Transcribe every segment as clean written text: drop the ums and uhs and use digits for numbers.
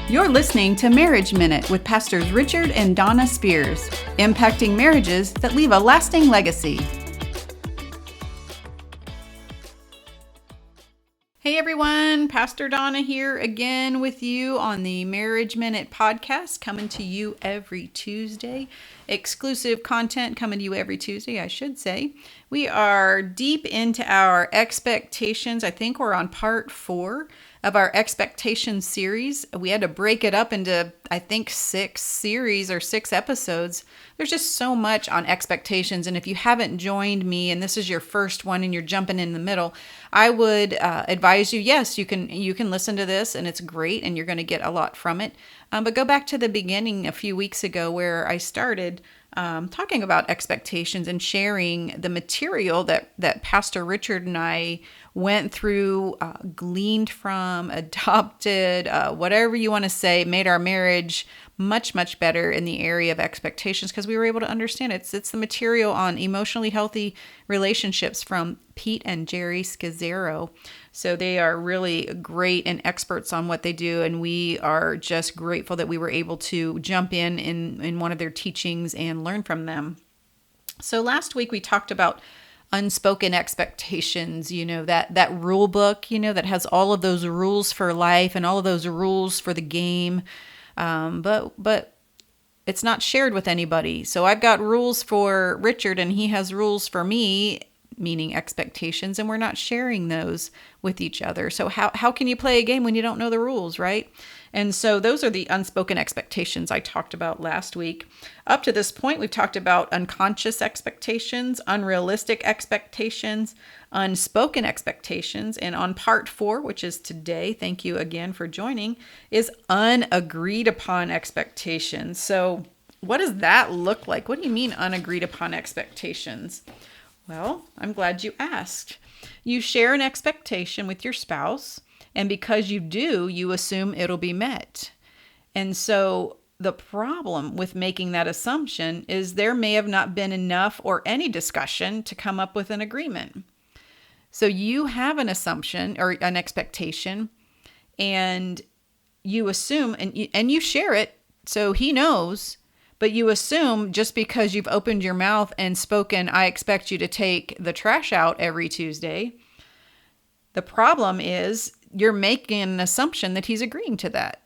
You're listening to Marriage Minute with Pastors Richard and Donna Spears, impacting marriages that leave a lasting legacy. Hey everyone, Pastor Donna here again with you on the Marriage Minute podcast, coming to you every Tuesday. Exclusive content coming to you every Tuesday, I should say. We are deep into our expectations. I think we're on part 4 of our expectations series. We had to break it up into, I think, 6 series or 6 episodes. There's just so much on expectations. And if you haven't joined me and this is your first one and you're jumping in the middle, I would advise you, yes, you can listen to this and it's great and you're going to get a lot from it. But go back to the beginning a few weeks ago where I started talking about expectations and sharing the material that Pastor Richard and I went through, gleaned from, adopted, whatever you want to say, made our marriage much, much better in the area of expectations because we were able to understand it. It's the material on emotionally healthy relationships from Pete and Jerry Scazzaro. So they are really great and experts on what they do. And we are just grateful that we were able to jump in one of their teachings and learn from them. So last week we talked about unspoken expectations, that rule book, that has all of those rules for life and all of those rules for the game. But it's not shared with anybody. So I've got rules for Richard and he has rules for me, meaning expectations, and we're not sharing those with each other. So how can you play a game when you don't know the rules, right? And so those are the unspoken expectations I talked about last week. Up to this point, we've talked about unconscious expectations, unrealistic expectations, unspoken expectations. And on part 4, which is today, thank you again for joining, is unagreed upon expectations. So what does that look like? What do you mean unagreed upon expectations? Well, I'm glad you asked. You share an expectation with your spouse, and because you do, you assume it'll be met. And so the problem with making that assumption is there may have not been enough or any discussion to come up with an agreement. So you have an assumption or an expectation, and you assume, and you share it, so he knows. But you assume just because you've opened your mouth and spoken, I expect you to take the trash out every Tuesday. The problem is you're making an assumption that he's agreeing to that.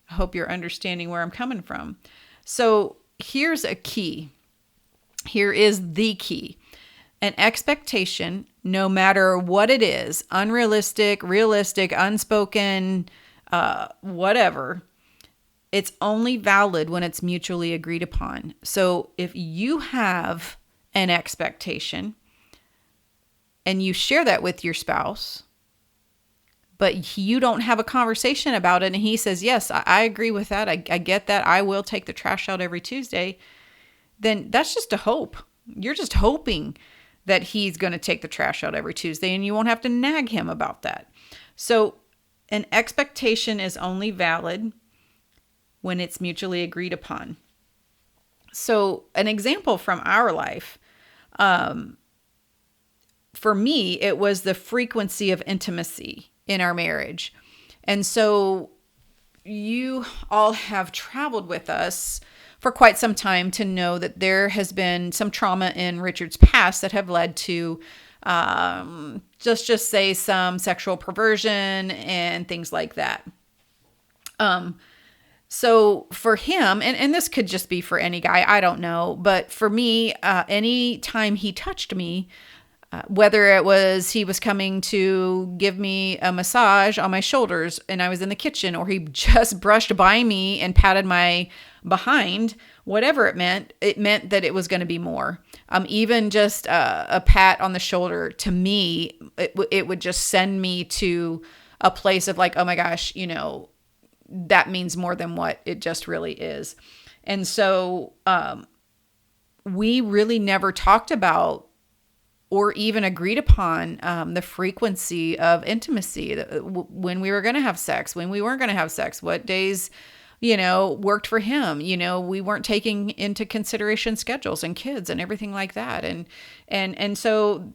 I hope you're understanding where I'm coming from. So here's a key. Here is the key. An expectation, no matter what it is, unrealistic, realistic, unspoken, whatever, it's only valid when it's mutually agreed upon. So if you have an expectation and you share that with your spouse, but you don't have a conversation about it and he says, yes, I agree with that. I get that. I will take the trash out every Tuesday. Then that's just a hope. You're just hoping that he's going to take the trash out every Tuesday and you won't have to nag him about that. So an expectation is only valid when it's mutually agreed upon. So an example from our life, for me, it was the frequency of intimacy in our marriage. And so you all have traveled with us for quite some time to know that there has been some trauma in Richard's past that have led to just say some sexual perversion and things like that. So for him, and this could just be for any guy, I don't know. But for me, any time he touched me, whether it was he was coming to give me a massage on my shoulders and I was in the kitchen, or he just brushed by me and patted my behind, whatever it meant that it was going to be more. Even just a pat on the shoulder, to me, it would just send me to a place of like, oh my gosh, that means more than what it just really is. And so we really never talked about or even agreed upon the frequency of intimacy, when we were going to have sex, when we weren't going to have sex, what days, worked for him. We weren't taking into consideration schedules and kids and everything like that. And so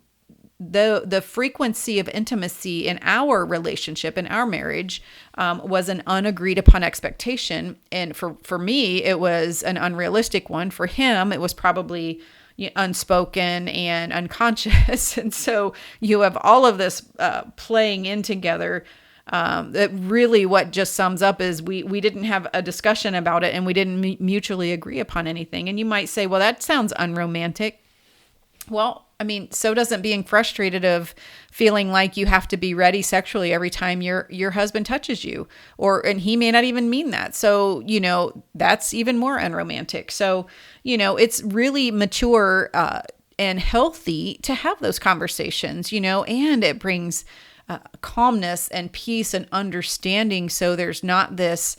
the frequency of intimacy in our relationship, in our marriage, was an unagreed upon expectation. And for me, it was an unrealistic one. For him, it was probably unspoken and unconscious. And so you have all of this playing in together. That really what just sums up is we didn't have a discussion about it, and we didn't mutually agree upon anything. And you might say, well, that sounds unromantic. Well, I mean, so doesn't being frustrated of feeling like you have to be ready sexually every time your husband touches you, and he may not even mean that. So, that's even more unromantic. So, it's really mature and healthy to have those conversations, and it brings calmness and peace and understanding. So there's not this,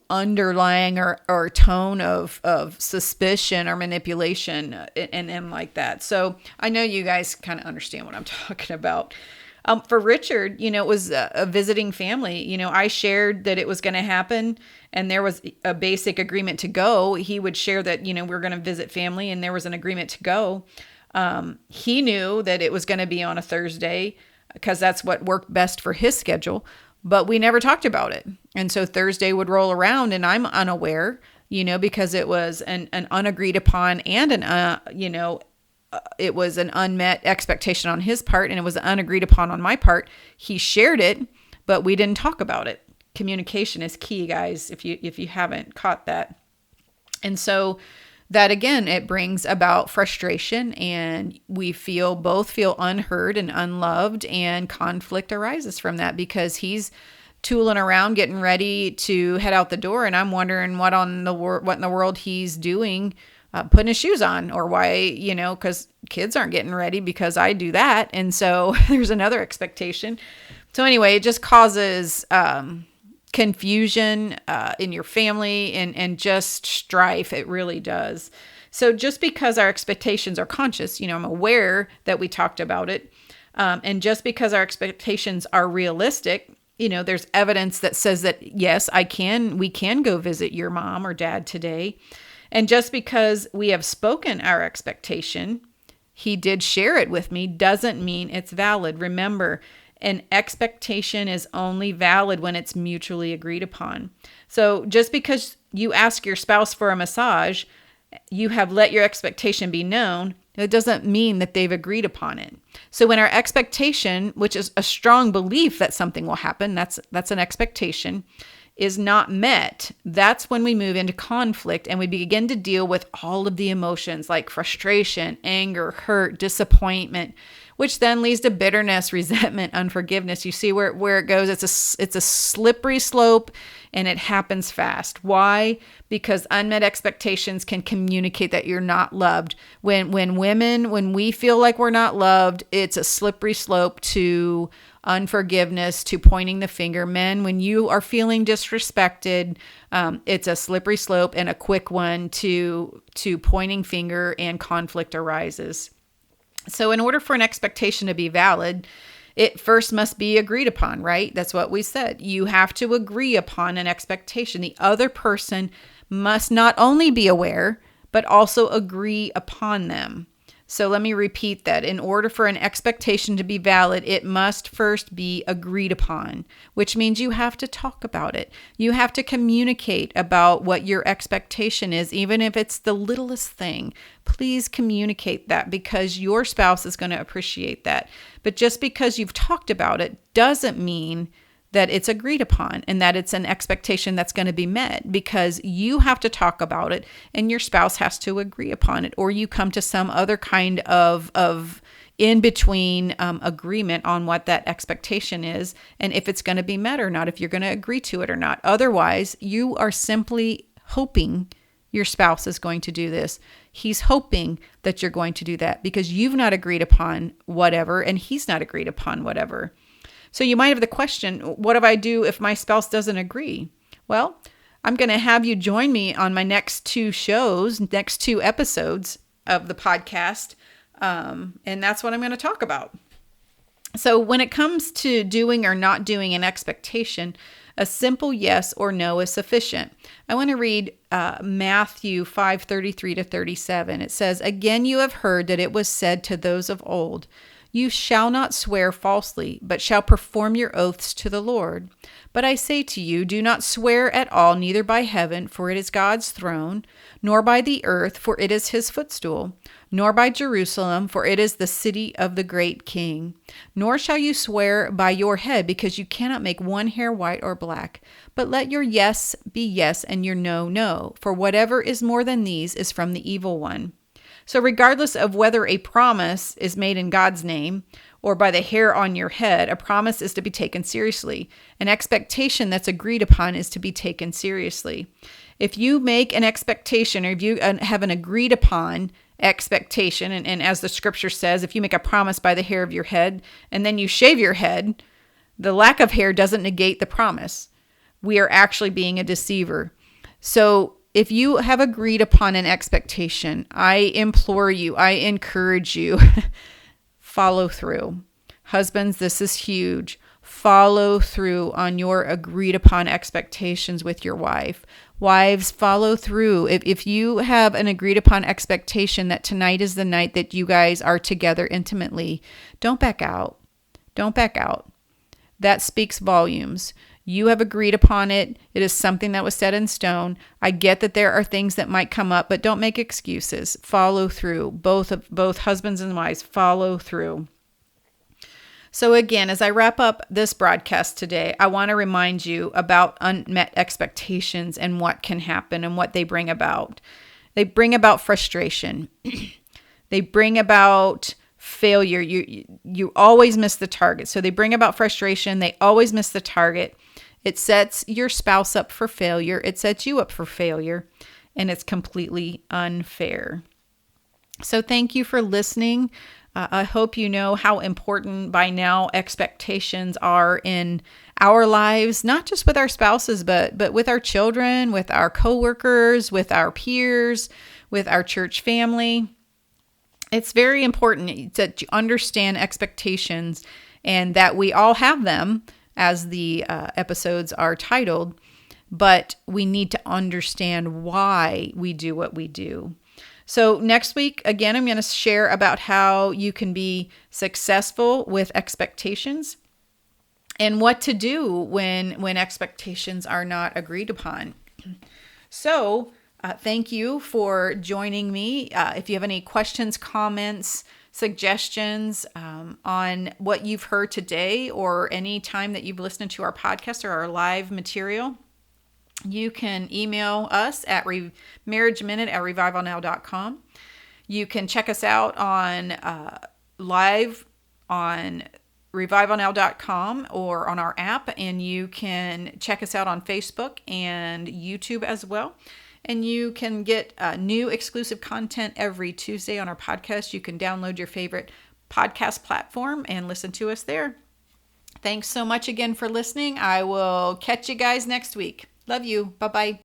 underlying or tone of suspicion or manipulation and like that. So I know you guys kind of understand what I'm talking about. For Richard, it was a visiting family. I shared that it was going to happen, and there was a basic agreement to go. He would share that, we're going to visit family, and there was an agreement to go. He knew that it was going to be on a Thursday because that's what worked best for his schedule. But we never talked about it. And so Thursday would roll around and I'm unaware, because it was an unagreed upon and it was an unmet expectation on his part, and it was unagreed upon on my part. He shared it, but we didn't talk about it. Communication is key, guys, if you haven't caught that. And so that, again, it brings about frustration, and we both feel unheard and unloved, and conflict arises from that because he's tooling around getting ready to head out the door, and I'm wondering what in the world he's doing, putting his shoes on, or why, because kids aren't getting ready because I do that. And so there's another expectation. So anyway, it just causes confusion in your family and just strife. It really does. So just because our expectations are conscious, I'm aware that we talked about it. And just because our expectations are realistic, there's evidence that says that, yes, we can go visit your mom or dad today. And just because we have spoken our expectation, he did share it with me, doesn't mean it's valid. Remember, an expectation is only valid when it's mutually agreed upon. So just because you ask your spouse for a massage, you have let your expectation be known. It doesn't mean that they've agreed upon it. So when our expectation, which is a strong belief that something will happen, that's an expectation, is not met, that's when we move into conflict and we begin to deal with all of the emotions like frustration, anger, hurt, disappointment, which then leads to bitterness, resentment, unforgiveness. You see where it goes? It's a slippery slope, and it happens fast. Why? Because unmet expectations can communicate that you're not loved. When we feel like we're not loved, it's a slippery slope to unforgiveness, to pointing the finger. Men, when you are feeling disrespected, it's a slippery slope and a quick one to pointing finger, and conflict arises. So in order for an expectation to be valid, it first must be agreed upon, right? That's what we said. You have to agree upon an expectation. The other person must not only be aware, but also agree upon them. So let me repeat that. In order for an expectation to be valid, it must first be agreed upon, which means you have to talk about it. You have to communicate about what your expectation is, even if it's the littlest thing. Please communicate that, because your spouse is going to appreciate that. But just because you've talked about it doesn't mean that it's agreed upon and that it's an expectation that's going to be met, because you have to talk about it and your spouse has to agree upon it, or you come to some other kind of in-between agreement on what that expectation is and if it's going to be met or not, if you're going to agree to it or not. Otherwise, you are simply hoping your spouse is going to do this. He's hoping that you're going to do that because you've not agreed upon whatever and he's not agreed upon whatever. So you might have the question, what do I do if my spouse doesn't agree? Well, I'm going to have you join me on my next two episodes of the podcast. And that's what I'm going to talk about. So when it comes to doing or not doing an expectation, a simple yes or no is sufficient. I want to read Matthew 5:33-37. It says, "Again, you have heard that it was said to those of old, You shall not swear falsely, but shall perform your oaths to the Lord. But I say to you, do not swear at all, neither by heaven, for it is God's throne, nor by the earth, for it is his footstool, nor by Jerusalem, for it is the city of the great King. Nor shall you swear by your head, because you cannot make one hair white or black. But let your yes be yes, and your no, no. For whatever is more than these is from the evil one. So regardless of whether a promise is made in God's name or by the hair on your head, a promise is to be taken seriously. An expectation that's agreed upon is to be taken seriously. If you make an expectation, or if you have an agreed upon expectation, and as the scripture says, if you make a promise by the hair of your head and then you shave your head, the lack of hair doesn't negate the promise. We are actually being a deceiver. So if you have agreed upon an expectation, I implore you, I encourage you, follow through. Husbands, this is huge. Follow through on your agreed upon expectations with your wife. Wives, follow through. If you have an agreed upon expectation that tonight is the night that you guys are together intimately, don't back out. Don't back out. That speaks volumes. You have agreed upon it. It is something that was set in stone. I get that there are things that might come up, but don't make excuses. Follow through. Both husbands and wives, follow through. So again, as I wrap up this broadcast today, I want to remind you about unmet expectations and what can happen and what they bring about. They bring about frustration. They bring about failure. You always miss the target. So they bring about frustration. They always miss the target. It sets your spouse up for failure. It sets you up for failure, and it's completely unfair. So thank you for listening. I hope you know how important by now expectations are in our lives, not just with our spouses, but with our children, with our coworkers, with our peers, with our church family. It's very important that you understand expectations and that we all have them, as the episodes are titled, but we need to understand why we do what we do. So next week, again, I'm going to share about how you can be successful with expectations and what to do when expectations are not agreed upon. So thank you for joining me. If you have any questions, comments, suggestions on what you've heard today, or any time that you've listened to our podcast or our live material, you can email us at marriageminute@revivalnow.com. You can check us out on live on revivalnow.com or on our app, and you can check us out on Facebook and YouTube as well. And you can get new exclusive content every Tuesday on our podcast. You can download your favorite podcast platform and listen to us there. Thanks so much again for listening. I will catch you guys next week. Love you. Bye-bye.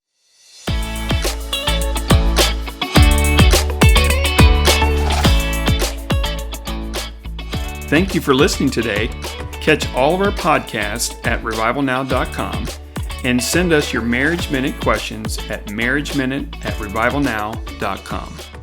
Thank you for listening today. Catch all of our podcasts at revivalnow.com and send us your Marriage Minute questions at marriageminute@revivalnow.com.